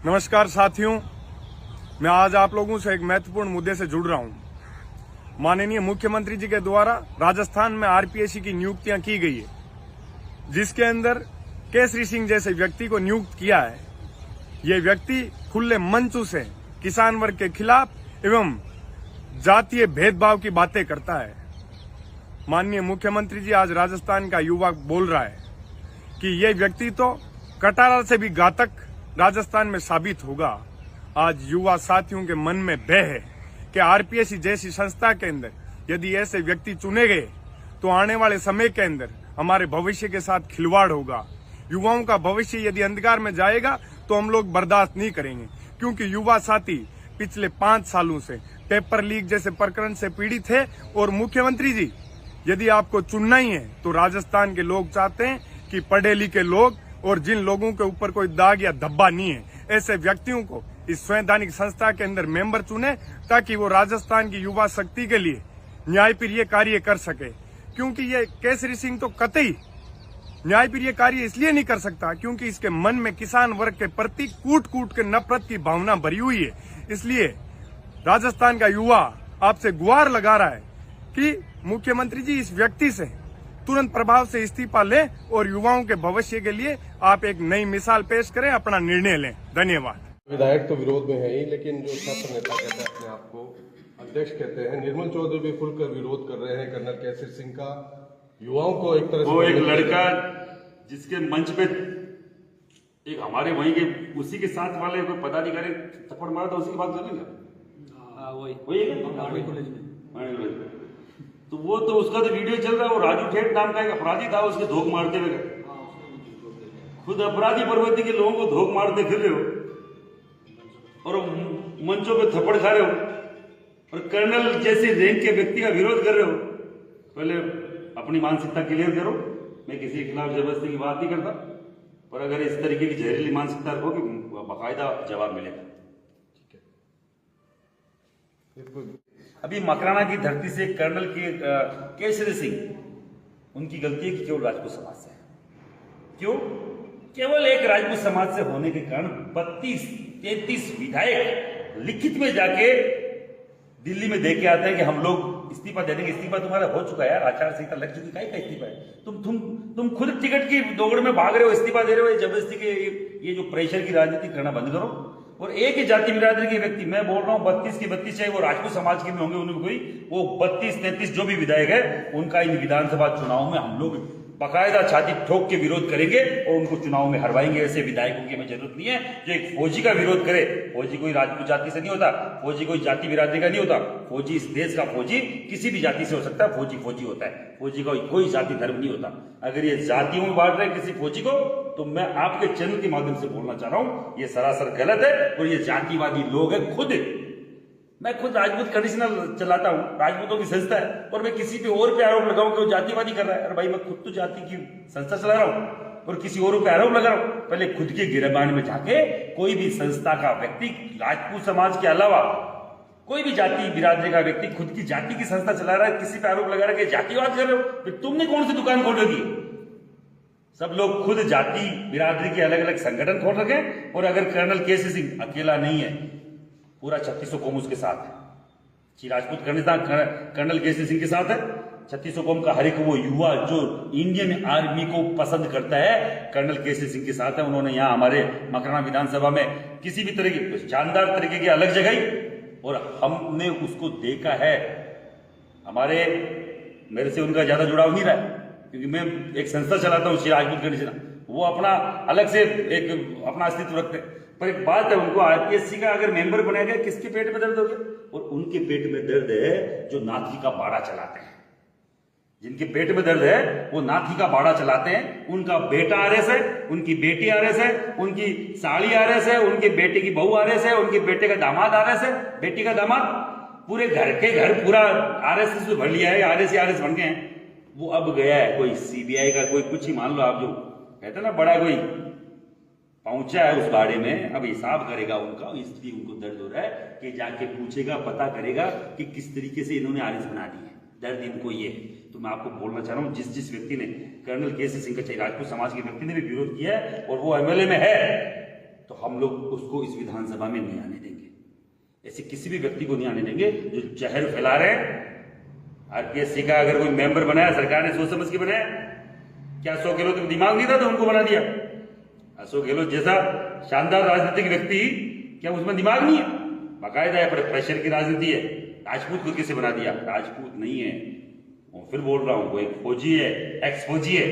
नमस्कार साथियों, मैं आज आप लोगों से एक महत्वपूर्ण मुद्दे से जुड़ रहा हूं। माननीय मुख्यमंत्री जी के द्वारा राजस्थान में आरपीएससी की नियुक्तियां की गई है, जिसके अंदर केसरी सिंह जैसे व्यक्ति को नियुक्त किया है। ये व्यक्ति खुले मंच से किसान वर्ग के खिलाफ एवं जातीय भेदभाव की बातें करता है। माननीय मुख्यमंत्री जी आज राजस्थान का युवा बोल रहा है कि ये व्यक्ति तो कटारा से भी घातक राजस्थान में साबित होगा। आज युवा साथियों के मन में भय है कि आरपीएससी जैसी संस्था के अंदर यदि ऐसे व्यक्ति चुने गए तो आने वाले समय के अंदर हमारे भविष्य के साथ खिलवाड़ होगा। युवाओं का भविष्य यदि अंधकार में जाएगा तो हम लोग बर्दाश्त नहीं करेंगे, क्योंकि युवा साथी पिछले 5 सालों से पेपर लीक जैसे प्रकरण से पीड़ित है। और मुख्यमंत्री जी, यदि आपको चुनना ही है तो राजस्थान के लोग चाहते हैं कि पढ़े लिखे लोग और जिन लोगों के ऊपर कोई दाग या धब्बा नहीं है, ऐसे व्यक्तियों को इस संवैधानिक संस्था के अंदर मेंबर चुने, ताकि वो राजस्थान की युवा शक्ति के लिए न्यायप्रिय कार्य कर सके। क्योंकि ये केसरी सिंह तो कतई न्यायप्रिय कार्य इसलिए नहीं कर सकता क्योंकि इसके मन में किसान वर्ग के प्रति कूट कूट के नफरत की भावना भरी हुई है। इसलिए राजस्थान का युवा आपसे गुहार लगा रहा है कि मुख्यमंत्री जी इस व्यक्ति से तुरंत प्रभाव से इस्तीफा लें और युवाओं के भविष्य के लिए आप एक नई मिसाल पेश करें, अपना निर्णय लें। धन्यवाद। विधायक तो विरोध में है ही, लेकिन जो छात्र नेता कहते हैं अपने आप को अध्यक्ष कहते हैं, निर्मल चौधरी भी खुलकर विरोध कर रहे हैं कर्नल केसरी सिंह का। युवाओं को एक तरह से वो एक लड़का जिसके मंच पे एक हमारे वहीं के उसी के साथ वाले कोई पदाधिकारी थप्पड़ मारा था, उसी की बात कर लेंगे। वही कॉलेज में तो वो तो उसका तो वीडियो चल रहा है। वो राजू ठेठ नाम का एक अपराधी था, उसके धोख मारते हुए खुद अपराधी प्रवृत्ति के लोगों को धोख मारते फिर रहे हो और मंचों पे थप्पड़ खा रहे हो और कर्नल जैसे रैंक के व्यक्ति का विरोध कर रहे हो। पहले अपनी मानसिकता क्लियर करो। मैं किसी के खिलाफ जबरदस्ती की बात नहीं करता, पर अगर इस तरीके की जहरीली मानसिकता रखोगे बाकायदा जवाब मिलेगा। अभी मकराना की धरती से कर्नल केसरी सिंह उनकी गलती है कि केवल राजपूत समाज से है। क्यों? केवल एक राजपूत समाज से होने के कारण 32-33 विधायक लिखित में जाके दिल्ली में दे के आते हैं कि हम लोग इस्तीफा दे देंगे। इस्तीफा तुम्हारा हो चुका है यार, आचार संहिता लग चुकी, काहे का इस्तीफा है? तुम खुद टिकट की दौड़ में भाग रहे हो, इस्तीफा दे रहे हो। जबरदस्ती के ये जो प्रेशर की राजनीति करना बंद करो। और एक ही जाति बिरादरी के व्यक्ति, मैं बोल रहा हूं 32 की 32, चाहे वो राजपूत समाज के में होंगे उनमें कोई, वो 32-33 जो भी विधायक है उनका इन विधानसभा चुनाव में हम लोग बाकायदा छाती ठोक के विरोध करेंगे और उनको चुनाव में हरवाएंगे। ऐसे विधायकों की हमें जरूरत नहीं है जो एक फौजी का विरोध करे। फौजी कोई राजपूत जाति से नहीं होता, फौजी कोई जाति बिरादरी का नहीं होता। फौजी इस देश का फौजी किसी भी जाति से हो सकता है, फौजी फौजी होता है। फौजी का कोई जाति धर्म नहीं होता। अगर ये जातियों में बांट रहे हैं किसी फौजी को, तो मैं आपके चैनल के माध्यम से बोलना चाह रहा हूं ये सरासर गलत है और ये जातिवादी लोग हैं। मैं खुद राजपूत कंडीशनल चलाता हूं, राजपूतों की संस्था है, और मैं किसी पे और पे आरोप लगाऊं कि वो जातिवादी कर रहा है। अरे भाई, मैं खुद तो जाति की संस्था चला रहा हूं और किसी और पे आरोप लगा रहा हूं। पहले खुद के गिरबान में जाके कोई भी संस्था का व्यक्ति, राजपूत समाज के अलावा कोई भी जाति बिरादरी का व्यक्ति खुद की जाति की संस्था चला रहा है, किसी पे आरोप लगा रहा है कि जातिवाद कर रहे हो, फिर तुमने कौन सी दुकान खोल रखी? सब लोग खुद जाति बिरादरी के अलग अलग संगठन खोल रखे। और अगर कर्नल केसरी सिंह अकेला नहीं है, पूरा 3600 कौम उसके साथ है। श्री राजपूत कर्नल केसरी सिंह के साथ है। 3600 कौम का हर एक वो युवा जो इंडियन आर्मी को पसंद करता है, कर्नल केसरी सिंह के साथ है। उन्होंने यहाँ हमारे मकराना विधानसभा में किसी भी तरह की शानदार तरीके की अलग जगाई और हमने उसको देखा है। मेरे से उनका ज्यादा जुड़ाव नहीं रहा है, क्योंकि मैं एक संस्था चलाता हूँ श्री राजपूत कंडीशनर। वो अपना अलग से एक अपना अस्तित्व रखते हैं। पर एक बात है, उनको आरपीएससी का अगर मेंबर बनाया गया, किसके पेट में दर्द हो गया? और उनके पेट में दर्द है जो नाथी का बाड़ा चलाते हैं। जिनके पेट में दर्द है वो नाथी का बाड़ा चलाते हैं। उनका बेटा आरएस है, उनकी बेटी आरएस है, उनकी साली आरएस है, उनके बेटे की बहू आरएस है, उनके बेटे का दामाद आरएस है, बेटी का दामाद, पूरे घर के घर पूरा आरएसएस में भर लिया है। आरएस बन गए हैं। वो अब गया है कोई सीबीआई का कोई कुछ ही मान लो आप, जो कहते हैं ना बड़ा कोई पहुंचा है उस बाड़े में, अब हिसाब करेगा उनका। इसलिए उनको दर्द हो रहा है कि जाके पूछेगा, पता करेगा कि किस तरीके से इन्होंने आरएस बना दी है। दर्द इनको ये है। तो मैं आपको बोलना चाह रहा हूं, जिस व्यक्ति ने कर्नल केसरी सिंह का, राजपूत समाज के व्यक्ति ने भी विरोध किया है और वो एमएलए में है, तो हम लोग उसको इस विधानसभा में नहीं आने देंगे। ऐसे किसी भी व्यक्ति को नहीं आने देंगे जो जहर फैला रहे हैं। आरपीएससी का अगर कोई मेंबर बनाया, सरकार ने सोच समझ के बनाया, क्या अशोक गहलोत को दिमाग नहीं था तो उनको बना दिया? अशोक गहलोत जैसा शानदार राजनीतिक व्यक्ति, क्या उसमें दिमाग नहीं है? बाकायदा है, पर प्रेशर की राजनीति है। राजपूत को किसे बना दिया? राजपूत नहीं है, और फिर बोल रहा हूं, वो एक फौजी है, एक्स फौजी है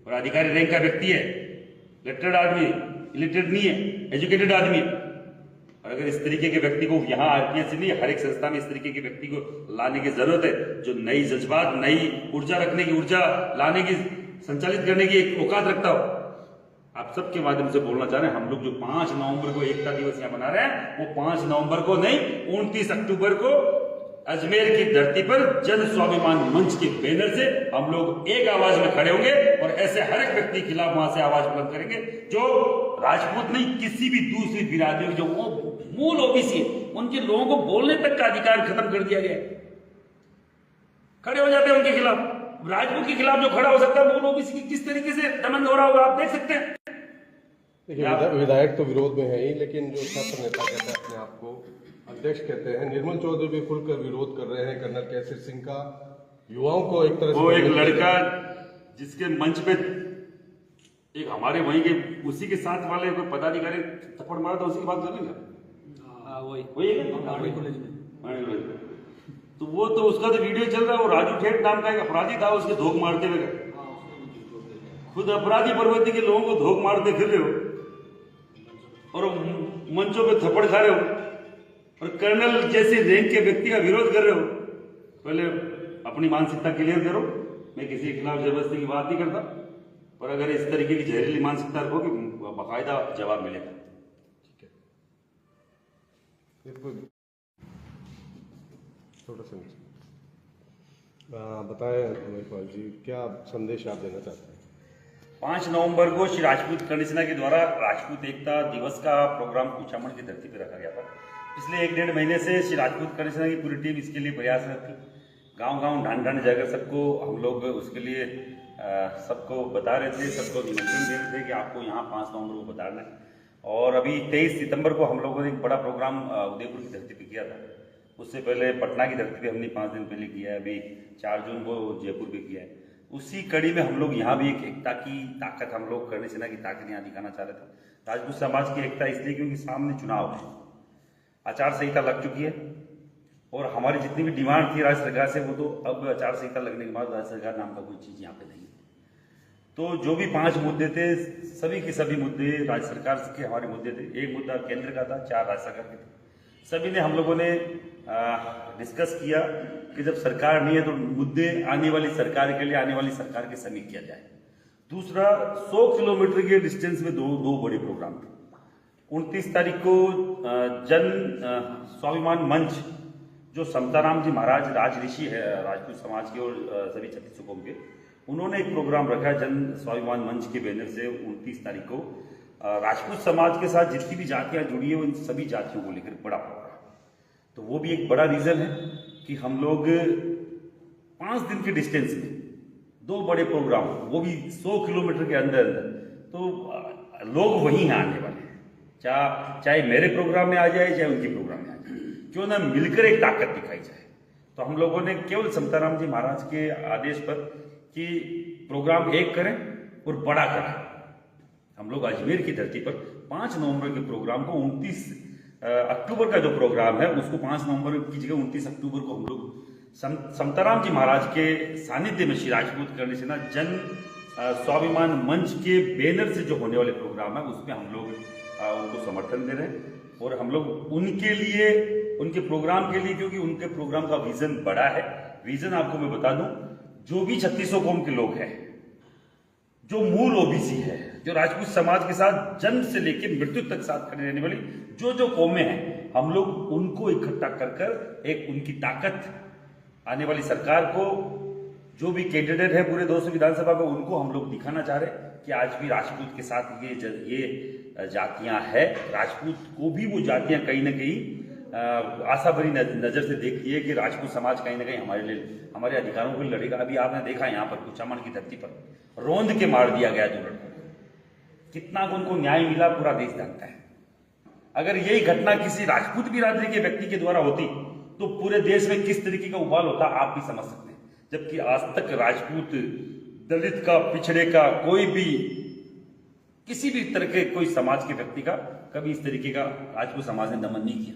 और अधिकारी रैंक का व्यक्ति है, लेटर्ड आदमी, इलिटरेट नहीं है, एजुकेटेड आदमी है। और अगर इस तरीके के व्यक्ति को यहाँ आरपीएससी नहीं, हर एक संस्था में इस तरीके के व्यक्ति को लाने की जरूरत है, जो नई जज्बात, नई ऊर्जा रखने की, ऊर्जा लाने की, संचालित करने की एक औकात रखता हो। आप सबके माध्यम से बोलना चाह रहे हैं, हम लोग जो 5 नवंबर को एकता दिवस यहाँ मना रहे हैं, वो 5 नवंबर को नहीं, 29 अक्टूबर को अजमेर की धरती पर जन स्वाभिमान मंच के बैनर से हम लोग एक आवाज में खड़े होंगे और ऐसे हर एक व्यक्ति के खिलाफ वहां से आवाज बुलंद करेंगे जो राजपूत नहीं, किसी भी दूसरी बिरादरी जो वो मूल ओबीसी है, उनके लोगों को बोलने तक का अधिकार खत्म कर दिया गया है। खड़े हो जाते हैं उनके खिलाफ। राजपूत के खिलाफ जो खड़ा हो सकता है, मूल ओबीसी की किस तरीके से दमन हो रहा होगा आप देख सकते हैं। देखिए, विधायक तो विरोध में है ही, लेकिन जो छात्र नेता कहते हैं अपने आप को अध्यक्ष कहते हैं, निर्मल चौधरी भी खुलकर विरोध कर रहे हैं कर्नल केसरी सिंह का। युवाओं को एक तरह से, वो एक लड़का जिसके मंच पे एक हमारे वहीं के उसी के साथ वाले कोई पदाधिकारी थप्पड़ मारा था, उसी की बात कर लेंगे। वही है ना? तो वो तो उसका तो वीडियो चल रहा है, वो राजू ठेठ नाम का एक अपराधी था, उसके धोख मारते हुए खुद अपराधी प्रवृत्ति के लोगों को धोख मारते फिर रहे हो और मंचों पे थप्पड़ खा रहे हो और कर्नल जैसे रैंक के व्यक्ति का विरोध कर रहे हो। पहले अपनी मानसिकता क्लियर करो। मैं किसी के खिलाफ जबरदस्ती की बात नहीं करता, पर अगर इस तरीके की जहरीली मानसिकता रखोगे, बाकायदा जवाब मिलेगा। ठीक है, छोटा सा बताएं अमरपाल जी, क्या संदेश आप देना चाहते हैं? 5 नवंबर को श्री राजपूत कर्ण सेना के द्वारा राजपूत एकता दिवस का प्रोग्राम कुचामण की धरती पर रखा गया था। पिछले 1-1.5 महीने से श्री राजपूत कर्ण सेना की पूरी टीम इसके लिए प्रयासरत थी। गांव-गांव, ढांड-ढांड जाकर सबको हम लोग उसके लिए सबको बता रहे थे, सबको निमंत्रण दे रहे थे कि आपको यहाँ 5 नवंबर को बताना है। और अभी 23 सितंबर को हम लोगों ने एक बड़ा प्रोग्राम उदयपुर की धरती पर किया था। उससे पहले पटना की धरती पे हमने 5 दिन पहले किया है, अभी 4 जून को जयपुर पे किया है। उसी कड़ी में हम लोग यहाँ भी एक एकता की ताकत, हम लोग कर्ण सेना की ताकत यहाँ दिखाना चाह रहे थे। राजपूत समाज की एकता इसलिए क्योंकि सामने चुनाव है, आचार संहिता लग चुकी है और हमारी जितनी भी डिमांड थी राज्य सरकार से, वो तो अब आचार संहिता लगने के बाद राज्य सरकार नाम का कोई चीज यहाँ पे नहीं है। तो जो भी 5 मुद्दे थे, सभी के सभी मुद्दे राज्य सरकार के हमारे मुद्दे थे। एक मुद्दा केंद्र का था, 4 राज्य सरकार के थे। सभी ने हम लोगों ने डिस्कस किया कि जब सरकार नहीं है तो मुद्दे आने वाली सरकार के लिए, आने वाली सरकार के समीप किया जाए। दूसरा, 100 किलोमीटर के डिस्टेंस में दो बड़े प्रोग्राम थे। 29 तारीख को जन स्वाभिमान मंच, जो समताराम जी महाराज राज ऋषि है राजपूत समाज के और सभी छत्तीसगढ़ कौम के, उन्होंने एक प्रोग्राम रखा है जन स्वाभिमान मंच के बैनर से 29 तारीख को। राजपूत समाज के साथ जितनी भी जातियां जुड़ी है, उन सभी जातियों को लेकर बड़ा प्रोग्राम। तो वो भी एक बड़ा रीजन है कि हम लोग 5 दिन के डिस्टेंस में 2 बड़े प्रोग्राम, वो भी 100 किलोमीटर के अंदर अंदर, तो लोग वहीं हैं आने वाले हैं। चाहे मेरे प्रोग्राम में आ जाए, चाहे उनके प्रोग्राम में आ जाए, क्यों ना मिलकर एक ताकत दिखाई जाए। तो हम लोगों ने केवल समताराम जी महाराज के आदेश पर कि प्रोग्राम एक करें और बड़ा करें, हम लोग अजमेर की धरती पर 5 नवंबर के प्रोग्राम को 29 अक्टूबर का जो प्रोग्राम है उसको 5 नवंबर की जगह 29 अक्टूबर को हम लोग समताराम जी महाराज के सानिध्य में श्री राजपूत कर्ण सेना जन स्वाभिमान मंच के बैनर से जो होने वाले प्रोग्राम है उसमें हम लोग उनको समर्थन दे रहे हैं। और हम लोग उनके लिए, उनके प्रोग्राम के लिए, क्योंकि उनके प्रोग्राम का विजन बड़ा है। विजन आपको मैं बता दूं, जो भी छत्तीसगढ़ कौम के लोग हैं, जो मूल ओबीसी है, जो राजपूत समाज के साथ जन्म से लेकर मृत्यु तक साथ खड़े रहने वाली जो कौमें हैं, हम लोग उनको इकट्ठा कर एक उनकी ताकत आने वाली सरकार को, जो भी कैंडिडेट है पूरे 200 विधानसभा में, उनको हम लोग दिखाना चाह रहे हैं कि आज भी राजपूत के साथ ये जातियां है। राजपूत को भी वो जातियां कहीं ना कहीं आशा भरी नजर से देखती है कि राजपूत समाज कहीं ना कहीं हमारे लिए, हमारे अधिकारों के लिए लड़ेगा। अभी आपने देखा यहाँ पर कुचामण की धरती पर रोंद के मार दिया गया जो लड़का, कितना उनको न्याय मिला पूरा देश जानता है। अगर यही घटना किसी राजपूत बिरादरी के व्यक्ति के द्वारा होती तो पूरे देश में किस तरीके का उबाल होता आप भी समझ सकते हैं। जबकि आज तक राजपूत, दलित का, पिछड़े का, कोई भी किसी भी तरह के कोई समाज के व्यक्ति का कभी इस तरीके का राजपूत समाज ने दमन नहीं किया।